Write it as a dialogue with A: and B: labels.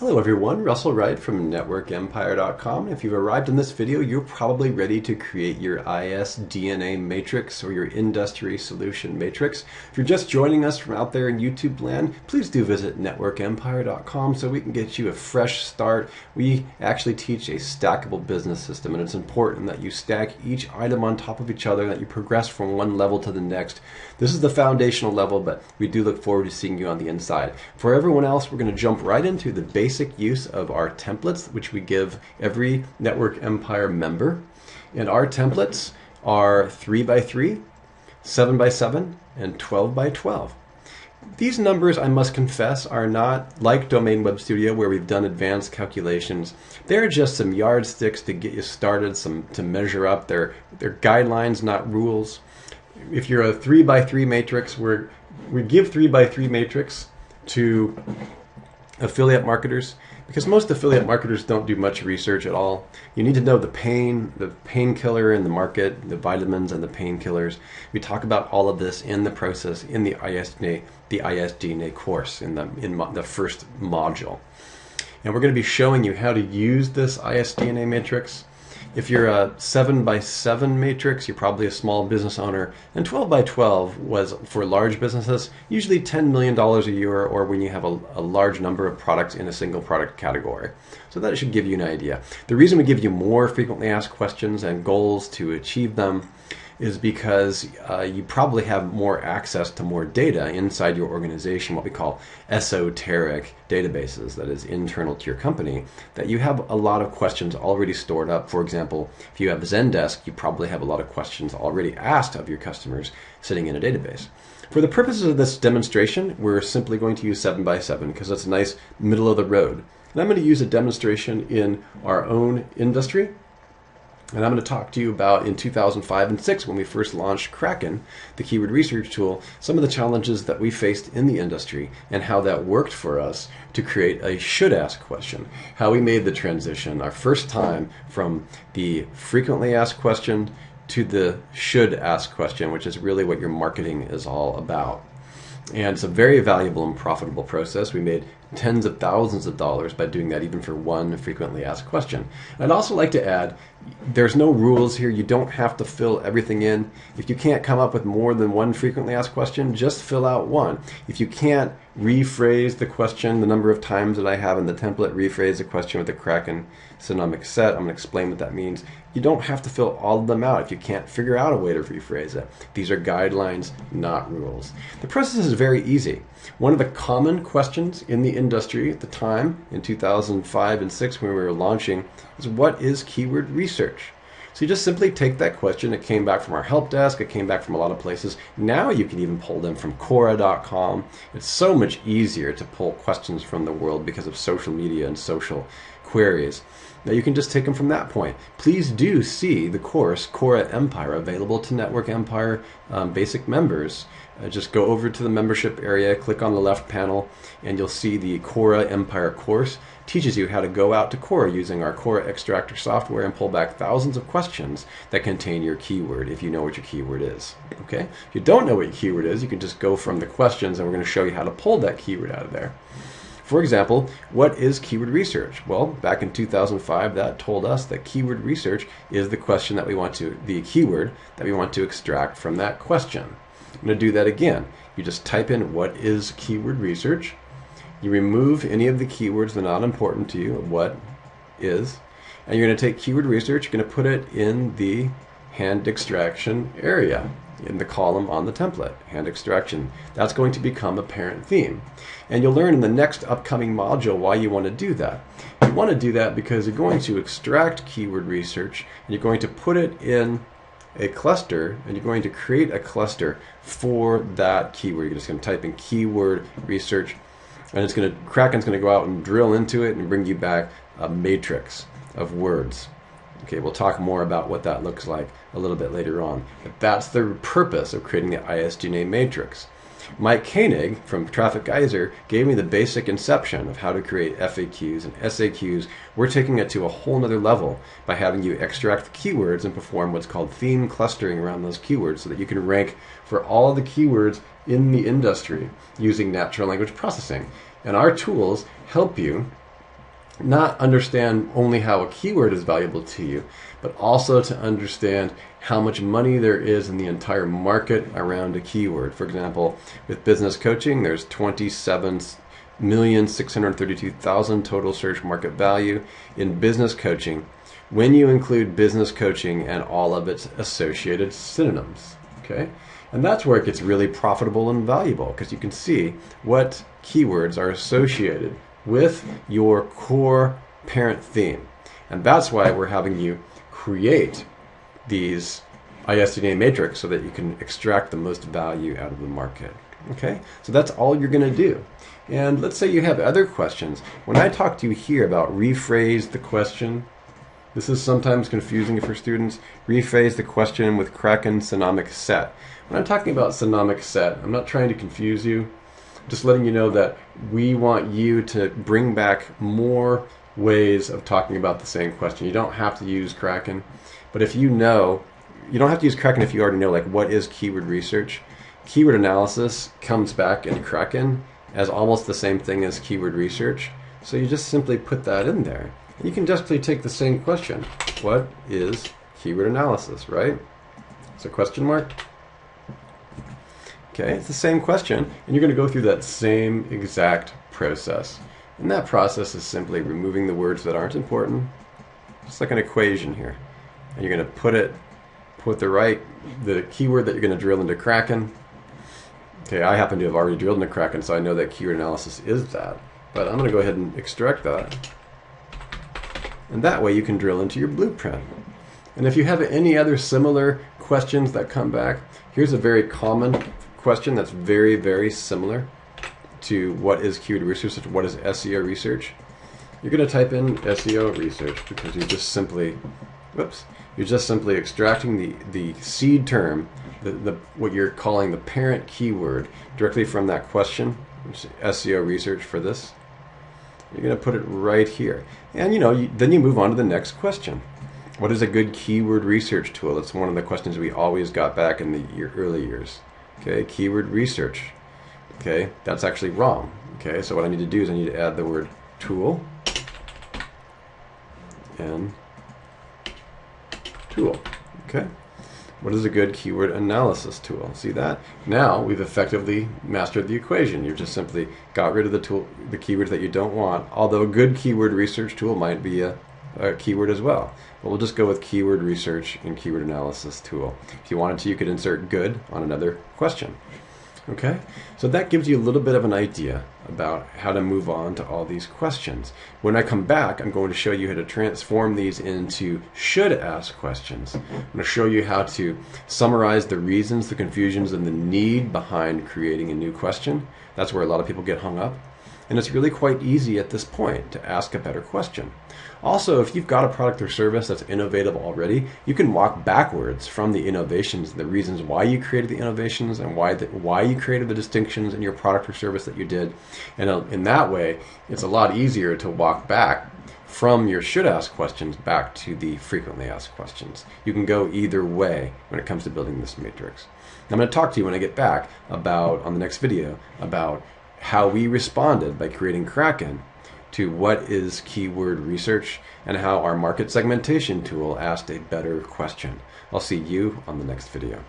A: Hello everyone, Russell Wright from networkempire.com. If you've arrived in this video, you're probably ready to create your ISDNA matrix or your industry solution matrix. If you're just joining us from out there in YouTube land, please do visit networkempire.com so we can get you a fresh start. We actually teach a stackable business system, and it's important that you stack each item on top of each other, that you progress from one level to the next. This is the foundational level, but we do look forward to seeing you on the inside. For everyone else, we're going to jump right into the basic use of our templates, which we give every Network Empire member. And our templates are 3x3, 7x7, and 12x12. These numbers, I must confess, are not like Domain Web Studio where we've done advanced calculations. They're just some yardsticks to get you started, some to measure up. They're guidelines, not rules. If you're a 3x3 matrix, we give 3x3 matrix to affiliate marketers because most affiliate marketers don't do much research at all. You need to know the painkiller in the market, the vitamins and the painkillers. We talk about all of this in the process in the ISDNA course in the first module. And we're going to be showing you how to use this ISDNA matrix. If you're a 7x7 matrix, you're probably a small business owner, and 12x12 was for large businesses, usually $10 million a year, or when you have a large number of products in a single product category. So that should give you an idea. The reason we give you more frequently asked questions and goals to achieve them is because you probably have more access to more data inside your organization, what we call esoteric databases, that is internal to your company, that you have a lot of questions already stored up. For example, if you have Zendesk, you probably have a lot of questions already asked of your customers sitting in a database. For the purposes of this demonstration, we're simply going to use 7x7 because it's a nice middle of the road. And I'm going to use a demonstration in our own industry. And I'm going to talk to you about in 2005 and 2006 when we first launched Kraken, the keyword research tool, some of the challenges that we faced in the industry and how that worked for us to create a should ask question. How we made the transition our first time from the frequently asked question to the should ask question, which is really what your marketing is all about. And it's a very valuable and profitable process. We made tens of thousands of dollars by doing that, even for one frequently asked question. I'd also like to add, there's no rules here. You don't have to fill everything in. If you can't come up with more than one frequently asked question, just fill out one. If you can't rephrase the question the number of times that I have in the template, rephrase the question with the Kraken synonymic set, I'm going to explain what that means. You don't have to fill all of them out if you can't figure out a way to rephrase it. These are guidelines, not rules. The process is very easy. One of the common questions in the industry at the time, in 2005 and 2006 when we were launching, is what is keyword research? So you just simply take that question. It came back from our help desk. It came back from a lot of places. Now you can even pull them from Quora.com. It's so much easier to pull questions from the world because of social media and social queries. Now you can just take them from that point. Please do see the course Quora Empire available to Network Empire basic members. Just go over to the membership area, click on the left panel, and you'll see the Quora Empire course. Teaches you how to go out to Quora using our Quora extractor software and pull back thousands of questions that contain your keyword if you know what your keyword is. Okay? If you don't know what your keyword is, you can just go from the questions and we're going to show you how to pull that keyword out of there. For example, what is keyword research? Well, back in 2005, that told us that keyword research is the question that we want to, the keyword that we want to extract from that question. I'm going to do that again. You just type in what is keyword research. You remove any of the keywords that are not important to you, what is, and you're going to take keyword research, you're going to put it in the hand extraction area, in the column on the template, hand extraction. That's going to become a parent theme. And you'll learn in the next upcoming module why you want to do that. You want to do that because you're going to extract keyword research and you're going to put it in a cluster, and you're going to create a cluster for that keyword. You're just going to type in keyword research, and it's going to, Kraken's going to go out and drill into it and bring you back a matrix of words. Okay, we'll talk more about what that looks like a little bit later on. But that's the purpose of creating the ISDNA matrix. Mike Koenig from Traffic Geyser gave me the basic inception of how to create FAQs and SAQs. We're taking it to a whole nother level by having you extract the keywords and perform what's called theme clustering around those keywords so that you can rank for all the keywords in the industry using natural language processing. And our tools help you not understand only how a keyword is valuable to you, but also to understand how much money there is in the entire market around a keyword. For example, with business coaching, there's 27,632,000 total search market value in business coaching when you include business coaching and all of its associated synonyms. Okay? And that's where it gets really profitable and valuable, because you can see what keywords are associated with your core parent theme. And that's why we're having you create these ISDNA matrix so that you can extract the most value out of the market. Okay, so that's all you're going to do. And let's say you have other questions. When I talk to you here about rephrase the question, this is sometimes confusing for students. Rephrase the question with Kraken synonymic set. When I'm talking about synonymic set, I'm not trying to confuse you. I'm just letting you know that we want you to bring back more ways of talking about the same question. You don't have to use Kraken, but if you know, you don't have to use Kraken if you already know, like, what is keyword research. Keyword analysis comes back in Kraken as almost the same thing as keyword research. So you just simply put that in there. And you can just take the same question. What is keyword analysis, right? It's a question mark. Okay, it's the same question, and you're going to go through that same exact process. And that process is simply removing the words that aren't important, just like an equation here. And you're going to put the keyword that you're going to drill into Kraken. Okay, I happen to have already drilled into Kraken, so I know that keyword analysis is that. But I'm going to go ahead and extract that. And that way you can drill into your blueprint. And if you have any other similar questions that come back, here's a very common question that's very, very similar to what is keyword research, what is SEO research. You're going to type in SEO research because you're just simply, extracting the seed term, what you're calling the parent keyword, directly from that question, which is SEO research for this. You're going to put it right here. And then you move on to the next question. What is a good keyword research tool? That's one of the questions we always got back in the early years. Okay, keyword research. Okay, that's actually wrong. Okay, so what I need to do is I need to add the word tool and tool. Okay, what is a good keyword analysis tool? See that? Now we've effectively mastered the equation. You've just simply got rid of the keywords that you don't want, although a good keyword research tool might be a keyword as well. But we'll just go with keyword research and keyword analysis tool. If you wanted to, you could insert good on another question. Okay, so that gives you a little bit of an idea about how to move on to all these questions. When I come back, I'm going to show you how to transform these into should-ask questions. I'm going to show you how to summarize the reasons, the confusions, and the need behind creating a new question. That's where a lot of people get hung up. And it's really quite easy at this point to ask a better question. Also, if you've got a product or service that's innovative already, you can walk backwards from the innovations, the reasons why you created the innovations, and why you created the distinctions in your product or service that you did. And in that way, it's a lot easier to walk back from your should ask questions back to the frequently asked questions. You can go either way when it comes to building this matrix. I'm going to talk to you when I get back on the next video, about how we responded by creating Kraken to what is keyword research, and how our market segmentation tool asked a better question. I'll see you on the next video.